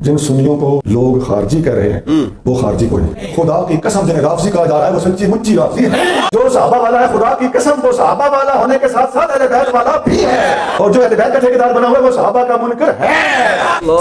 جن سنیوں کو لوگ خارجی کہہ رہے ہیں وہ خارجی کوئی نہیں. خدا کی قسم جنہیں رافضی کہا جا رہا ہے وہ سچی مچی رافضی ہے. جو صحابہ والا ہے خدا کی قسم وہ صحابہ والا ہونے کے ساتھ ساتھ اہل بیت والا بھی ہے, اور جو اہل بیت کا ٹھیکیدار بنا ہوا ہے وہ صحابہ کا منکر ہے.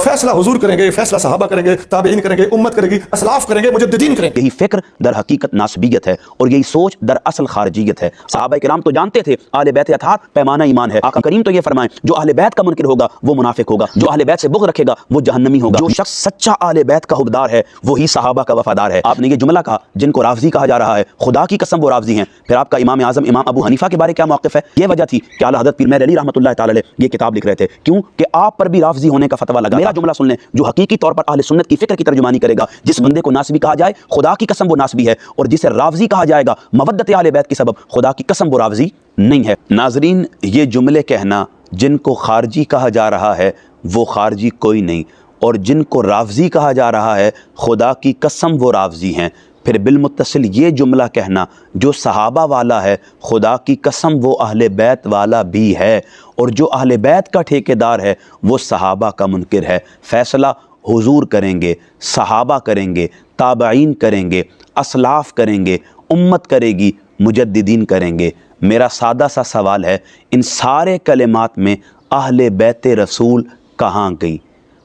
فیصلہ حضور کریں گے, فیصلہ صحابہ کریں گے, تابعین کریں گے, امت کرے گی, اسلاف کریں گے, مجددین کریں گے. یہی فکر در حقیقت ناسبیت ہے اور یہی سوچ در اصل خارجیت ہے. صحابہ کرام تو جانتے تھے اہل بیت اطہار پیمانہ ایمان ہے. آقا کریم تو یہ فرمائیں جو اہل بیت کا منکر ہوگا وہ منافق ہوگا, جو اہل بیت سے بغض رکھے گا وہ جہنمی ہوگا. جو شخص سچا اہل بیت کا حبدار ہے وہی صحابہ کا وفادار ہے. آپ نے یہ جملہ کہا جن کو رافضی کہا جا رہا ہے, خدا کی قسم وہ رافضی ہیں. پھر آپ کا امام اعظم امام ابو حنیفہ کے بارے کیا موقف ہے؟ یہ وجہ تھی کہ اعلیٰ حضرت پیر مہر علی رحمۃ اللہ تعالی علیہ یہ کتاب لکھ رہے تھے. کیوں کہ آپ پر بھی رافضی ہونے کا فتویٰ لگا. میرا جملہ سن لیں, جو حقیقی طور پر اہل سنت کی فکر کی ترجمانی کرے گا, جس بندے کو ناسبی کہا جائے خدا کی قسم وہ ناسبی ہے, اور جسے رافضی کہا جائے گا مودت اہل بیت کی سبب خدا کی قسم وہ رافضی نہیں ہے. ناظرین, یہ جملے کہنا جن کو خارجی کہا جا رہا ہے وہ خارجی کوئی نہیں, اور جن کو رافضی کہا جا رہا ہے خدا کی قسم وہ رافضی ہیں. پھر بالمتصل یہ جملہ کہنا جو صحابہ والا ہے خدا کی قسم وہ اہل بیت والا بھی ہے, اور جو اہل بیت کا ٹھیکیدار ہے وہ صحابہ کا منکر ہے. فیصلہ حضور کریں گے, صحابہ کریں گے, تابعین کریں گے, اسلاف کریں گے, امت کرے گی, مجددین کریں گے. میرا سادہ سا سوال ہے, ان سارے کلمات میں اہل بیت رسول کہاں گئی؟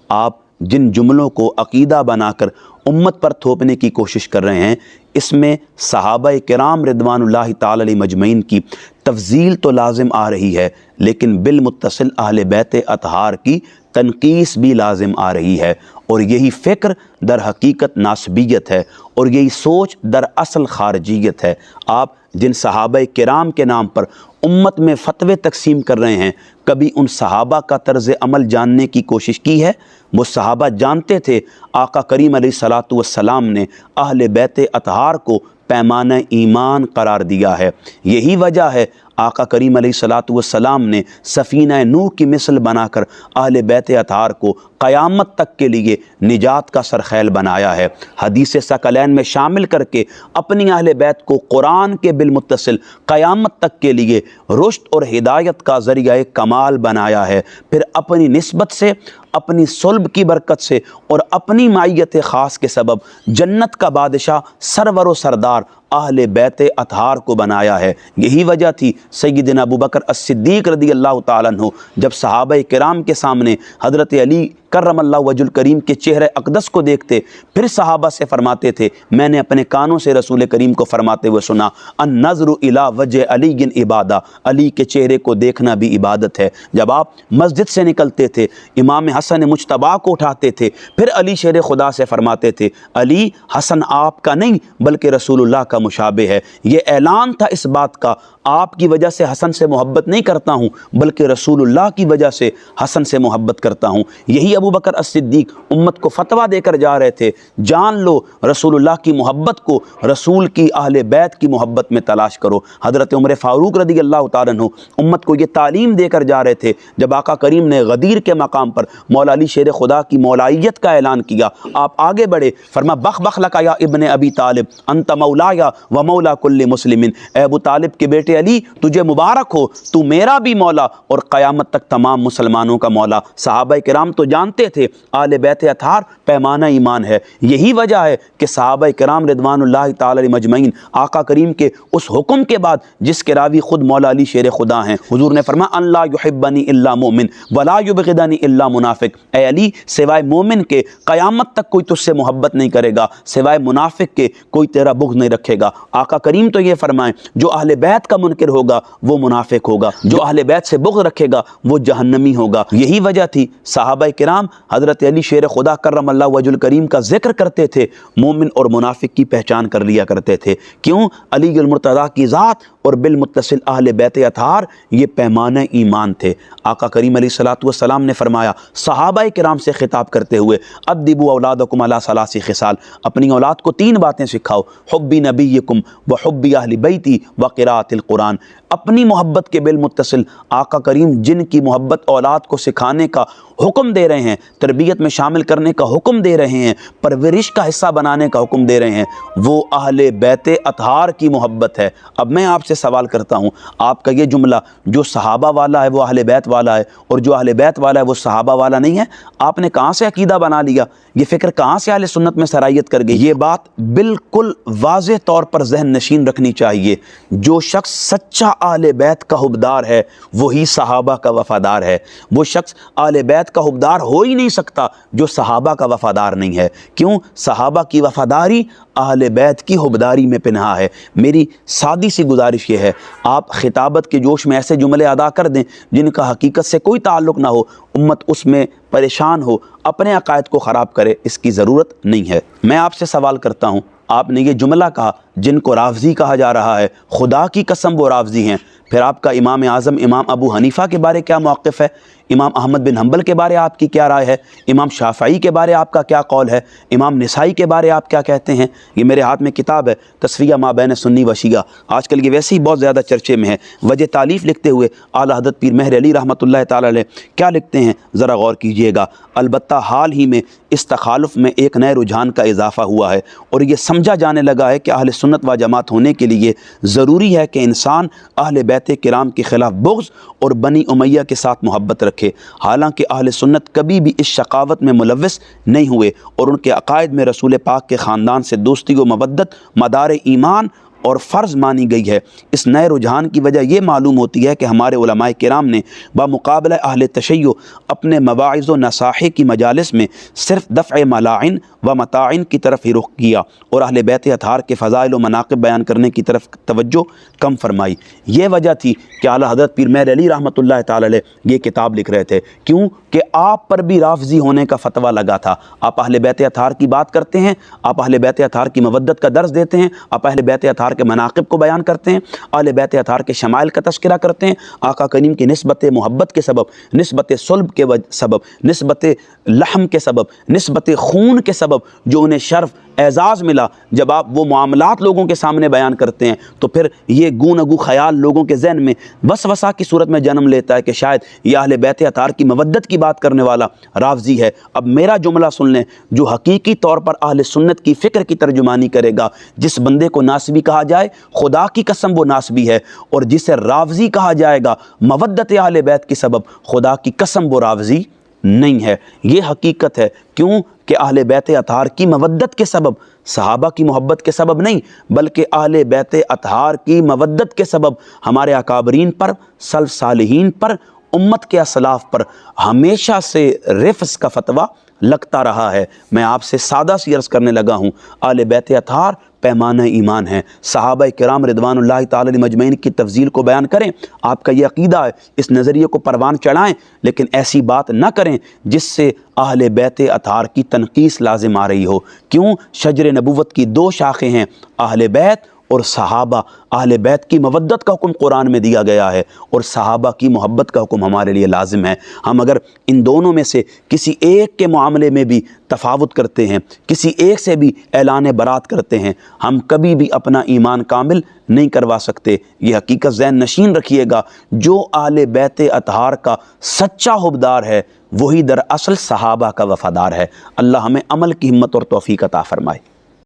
آپ جن جملوں کو عقیدہ بنا کر امت پر تھوپنے کی کوشش کر رہے ہیں اس میں صحابہ کرام رضوان اللہ تعالی علیہ مجمعین کی تفضیل تو لازم آ رہی ہے, لیکن بالمتصل اہل بیت اطہار کی تنقیص بھی لازم آ رہی ہے. اور یہی فکر در حقیقت ناسبیت ہے, اور یہی سوچ در اصل خارجیت ہے. آپ جن صحابہ کرام کے نام پر امت میں فتوے تقسیم کر رہے ہیں, کبھی ان صحابہ کا طرز عمل جاننے کی کوشش کی ہے؟ وہ صحابہ جانتے تھے آقا کریم علیہ الصلاۃ والسلام نے اہل بیت اطہار کو پیمانہ ایمان قرار دیا ہے. یہی وجہ ہے آقا کریم علیہ الصلاۃ والسلام نے سفینہ نوح کی مثل بنا کر اہل بیت اطہار کو قیامت تک کے لیے نجات کا سرخیل بنایا ہے. حدیث ثقلین میں شامل کر کے اپنی اہل بیت کو قرآن کے بالمتصل قیامت تک کے لیے رشد اور ہدایت کا ذریعہ کمال بنایا ہے. پھر اپنی نسبت سے, اپنی صلب کی برکت سے اور اپنی معیت خاص کے سبب جنت کا بادشاہ سرور و سردار اہل بیت اطہار کو بنایا ہے. یہی وجہ تھی سیدنا ابوبکر الصدیق رضی اللہ تعالیٰ عنہ جب صحابہ کرام کے سامنے حضرت علی کرم اللہ وجہ الکریم کے چہرے اقدس کو دیکھتے, پھر صحابہ سے فرماتے تھے, میں نے اپنے کانوں سے رسول کریم کو فرماتے ہوئے سنا, النظر الی وجہ علی عبادہ, علی کے چہرے کو دیکھنا بھی عبادت ہے. جب آپ مسجد سے نکلتے تھے امام حسن مجتبیٰ کو اٹھاتے تھے, پھر علی شیر خدا سے فرماتے تھے, علی حسن آپ کا نہیں بلکہ رسول اللہ کا مشابہ ہے. یہ اعلان تھا اس بات کا, آپ کی وجہ سے حسن سے محبت نہیں کرتا ہوں بلکہ رسول اللہ کی وجہ سے حسن سے محبت کرتا ہوں. یہی ابو بکر الصدیق امت کو فتویٰ دے کر جا رہے تھے, جان لو رسول اللہ کی محبت کو رسول کی اہل بیت کی محبت میں تلاش کرو. حضرت عمر فاروق رضی اللہ تعالیٰ عنہ امت کو یہ تعلیم دے کر جا رہے تھے. جب آقا کریم نے غدیر کے مقام پر مولا علی شیر خدا کی مولائیت کا اعلان کیا, آپ آگے بڑھے, فرما بخ بخ لک یا ابن ابی طالب انت مولایا و مولا کل مسلم, اے ابو طالب کے بیٹے علی تجھے مبارک ہو, تو میرا بھی مولا اور قیامت تک تمام مسلمانوں کا مولا. صحابہ کرام تو جانتے تھے اہل بیت اطہار پیمانہ ایمان ہے. یہی وجہ ہے کہ صحابہ کرام رضوان اللہ تعالی علیہ مجمعین آقا کریم کے اس حکم کے بعد جس کے راوی خود مولا علی شیر خدا ہیں, حضور نے فرمایا ان لا یحبنی الا مومن ولا یبغضنی الا منافق, اے علی سوائے مومن کے قیامت تک کوئی تجھ سے محبت نہیں کرے گا, سوائے منافق کے کوئی تیرا بغض نہیں رکھے گا. آقا کریم تو یہ فرمائیں جو اہل بیت کا منکر ہوگا وہ منافق ہوگا, جو اہل بیت سے بغض رکھے گا وہ جہنمی ہوگا. یہی وجہ تھی صحابہ کرام حضرت علی شیر خدا کرم اللہ وجہ الکریم کا ذکر کرتے تھے, مومن اور منافق کی پہچان کر لیا کرتے تھے. کیوں؟ علی المرتضیٰ کی ذات اور بالمتصل اہل بیت اطہار یہ پیمانہ ایمان تھے. آقا کریم علیہ الصلوۃ والسلام نے فرمایا صحابہ کرام سے خطاب کرتے ہوئے, ادبوا اولادکم علی ثلاث خصال, اپنی اولاد کو 3 باتیں سکھاؤ, حب نبیکم و حب اہل بیتی و قراءۃ القرآن. اپنی محبت کے بالمتصل آقا کریم جن کی محبت اولاد کو سکھانے کا حکم دے رہے ہیں, تربیت میں شامل کرنے کا حکم دے رہے ہیں, پرورش کا حصہ بنانے کا حکم دے رہے ہیں, وہ اہل بیت اطہار کی محبت ہے. اب میں آپ سے سوال کرتا ہوں, آپ کا یہ جملہ جو صحابہ والا ہے وہ اہل بیت والا ہے اور جو اہل بیت والا ہے وہ صحابہ والا نہیں ہے, آپ نے کہاں سے عقیدہ بنا لیا؟ یہ فکر کہاں سے اہل سنت میں سرایت کر گئی؟ یہ بات بالکل واضح طور پر ذہن نشین رکھنی چاہیے، جو شخص سچا اہل بیت کا حبدار ہے وہی صحابہ کا وفادار ہے۔ وہ شخص اہل بیت کا حبدار ہو ہی نہیں سکتا جو صحابہ کا وفادار نہیں ہے۔ کیوں؟ صحابہ کی وفاداری اہل بیت کی حبداری میں پنہا ہے۔ میری سادی سی گزارش یہ ہے، آپ خطابت کے جوش میں ایسے جملے ادا کر دیں جن کا حقیقت سے کوئی تعلق نہ ہو، امت اس میں پریشان ہو، اپنے عقائد کو خراب کرے، اس کی ضرورت نہیں ہے۔ میں آپ سے سوال کرتا ہوں، آپ نے یہ جملہ کہا جن کو رافضی کہا جا رہا ہے، خدا کی قسم وہ رافضی ہیں، پھر آپ کا امام اعظم امام ابو حنیفہ کے بارے کیا موقف ہے؟ امام احمد بن حنبل کے بارے آپ کی کیا رائے ہے؟ امام شافعی کے بارے آپ کا کیا قول ہے؟ امام نسائی کے بارے آپ کیا کہتے ہیں؟ یہ میرے ہاتھ میں کتاب ہے تصفیہ ما بین سنی و شیعہ، آج کل یہ ویسے ہی بہت زیادہ چرچے میں ہے۔ وجہ تالیف لکھتے ہوئے اعلیٰ حضرت پیر مہر علی رحمۃ اللہ تعالی علیہ کیا لکھتے ہیں ذرا غور کیجئے گا۔ البتہ حال ہی میں اس تخالف میں ایک نئے رجحان کا اضافہ ہوا ہے اور یہ سمجھا جانے لگا ہے کہ اہل سنت و جماعت ہونے کے لیے ضروری ہے کہ انسان اہل بیت کرام کے خلاف بغض اور بنی امیہ کے ساتھ محبت رکھے۔ حالانکہ اہل سنت کبھی بھی اس شقاوت میں ملوث نہیں ہوئے اور ان کے عقائد میں رسول پاک کے خاندان سے دوستی و مودت مدار ایمان اور فرض مانی گئی ہے۔ اس نئے رجحان کی وجہ یہ معلوم ہوتی ہے کہ ہمارے علماء کرام نے بمقابلہ اہل تشیع اپنے مواعظ و نصائح کی مجالس میں صرف دفع ملاعن و مطاعن کی طرف ہی رخ کیا اور اہل بیت اطہار کے فضائل و مناقب بیان کرنے کی طرف توجہ کم فرمائی۔ یہ وجہ تھی کہ اعلیٰ حضرت پیر مہر علی رحمۃ اللہ تعالی علیہ یہ کتاب لکھ رہے تھے۔ کیوں کہ آپ پر بھی رافضی ہونے کا فتویٰ لگا تھا۔ آپ اہل بیت اطہار کی بات کرتے ہیں، آپ اہل بیت اطہار کی مودت کا درس دیتے ہیں، آپ اہل بیت اطہار کے مناقب کو بیان کرتے ہیں، اہل بیت اطہار کے شمائل کا تذکرہ کرتے ہیں، آقا کریم کی نسبت محبت کے سبب، نسبت صلب کے سبب، نسبت لحم کے سبب، نسبت خون کے سبب جو انہیں شرف اعزاز ملا، جب آپ وہ معاملات لوگوں کے سامنے بیان کرتے ہیں تو پھر یہ گونگو خیال لوگوں کے ذہن میں وسوسہ کی صورت میں جنم لیتا ہے کہ شاید یہ اہل بیت اطہار کی مودت کی بات کرنے والا رافضی ہے۔ اب میرا جملہ سن لیں، جو حقیقی طور پر اہل سنت کی فکر کی ترجمانی کرے گا، جس بندے کو ناسبی کہا جائے خدا کی قسم وہ ناسبی ہے، اور جسے رافضی کہا جائے گا مودت اہل بیت کی سبب خدا کی قسم وہ رافضی نہیں ہے۔ یہ حقیقت ہے۔ کیوں کہ اہل بیت اطہار کی مودت کے سبب، صحابہ کی محبت کے سبب نہیں، بلکہ اہل بیت اطہار کی مودت کے سبب ہمارے اکابرین پر، سلف صالحین پر، امت کے اسلاف پر ہمیشہ سے رفض کا فتویٰ لگتا رہا ہے۔ میں آپ سے سادہ سی عرض کرنے لگا ہوں، اہل بیت اطہار پیمانہ ایمان ہے۔ صحابہ کرام رضوان اللہ تعالی علیہم اجمعین کی تفضیل کو بیان کریں، آپ کا یہ عقیدہ ہے، اس نظریے کو پروان چڑھائیں، لیکن ایسی بات نہ کریں جس سے اہل بیت اطہار کی تنقیص لازم آ رہی ہو۔ کیوں؟ شجر نبوت کی دو شاخیں ہیں، اہل بیت اور صحابہ۔ اہل بیت کی مودت کا حکم قرآن میں دیا گیا ہے اور صحابہ کی محبت کا حکم ہمارے لیے لازم ہے۔ ہم اگر ان دونوں میں سے کسی ایک کے معاملے میں بھی تفاوت کرتے ہیں، کسی ایک سے بھی اعلان برات کرتے ہیں، ہم کبھی بھی اپنا ایمان کامل نہیں کروا سکتے۔ یہ حقیقت ذہن نشین رکھیے گا، جو اہل بیت اطہار کا سچا حبدار ہے وہی دراصل صحابہ کا وفادار ہے۔ اللہ ہمیں عمل کی ہمت اور توفیق عطا فرمائے۔